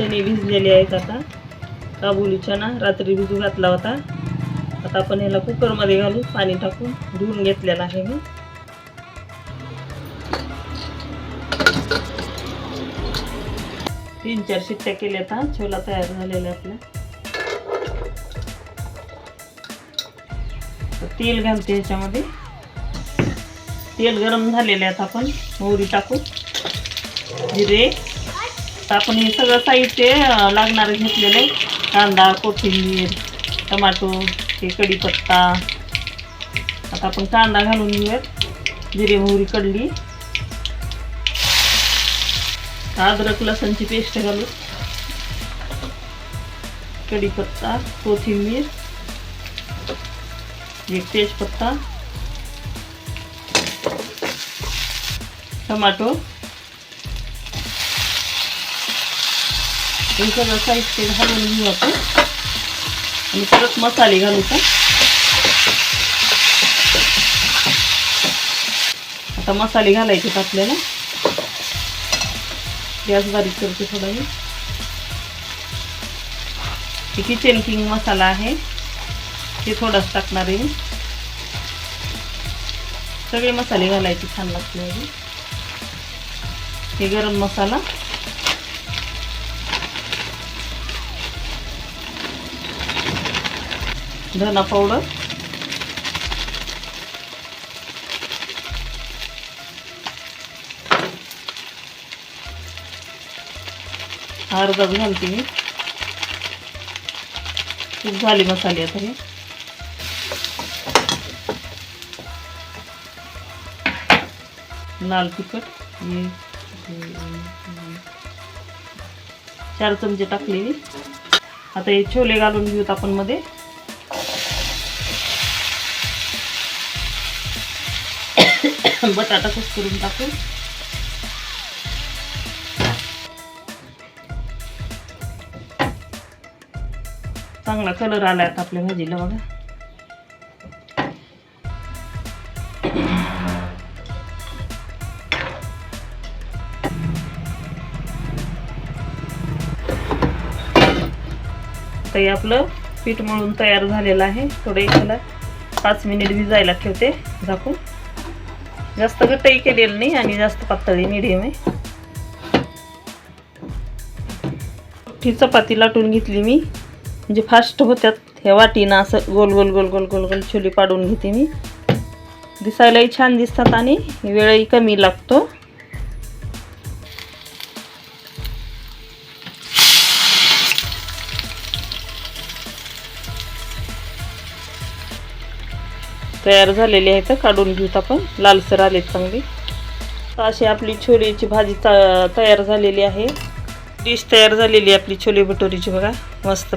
चणे भिजलेले आहेत. आता काबुली चणा रात्री भिजू घातला होता. आता आपण ह्याला कुकरमध्ये घालू. पाणी टाकून धुवून घेतलेला आहे मी. तीन चार शिट्ट्या केल्या. आता छोला तयार झालेला आपला. तेल घालते ह्याच्यामध्ये. तेल गरम झालेले आहेत. आपण मोहरी टाकू, जिरे. तर आपण हे सगळं साहित्य लागणारे घेतलेले. कांदा, कोथिंबीर, टमाटो, हे कढीपत्ता. आता आपण कांदा घालून घेऊयात. जिरे मोहरी कडली. अद्रक लसणची पेस्ट घालू. कढीपत्ता, कोथिंबीर, एक तेजपत्ता, टमाटो. हे सगळं साहित्य घालून घेऊ आपण आणि परत मसाले घालू का. आता मसाले घालायचे आपल्याला. गॅस बारीक करते थोडा. हे किचन किंग मसाला आहे, हे थोडाच टाकणार आहे. सगळे मसाले घालायचे, छान लागले. हे गरम मसाला, धना पावडर, अर्धा घालते मी. खूप झाले मसाले आता. हे लाल तिखट 4 चमचे टाकलेली. आता हे छोले घालून घेऊत आपण मध्ये. बटाटा कट करून टाकू. चांगला कलर आला आता आपल्या भाजीला बघा. तर आपलं पीठ मळून तयार झालेलं आहे. थोडे त्याला 5 मिनिट भिजायला ठेवते झाकून. जास्त घट्टही केलेलं नाही आणि जास्त पातळी मिडियम आहे. ही चपाती लाटून घेतली मी, म्हणजे फास्ट होत्यात. ह्या वाटीनं असं गोल गोल गोल गोल गोल गोल छोले पाडून घेते मी. दिसायलाही छान दिसतात आणि वेळही कमी लागतो. तयार झालेले आहेत. काढून घेऊत आपण. लालसर आलेत चांगली. तर अशी आपली छोलेची भाजी तयार झालेली आहे. डिश तयार झालेली आहे आपली छोले भटुरीची बघा. मस्त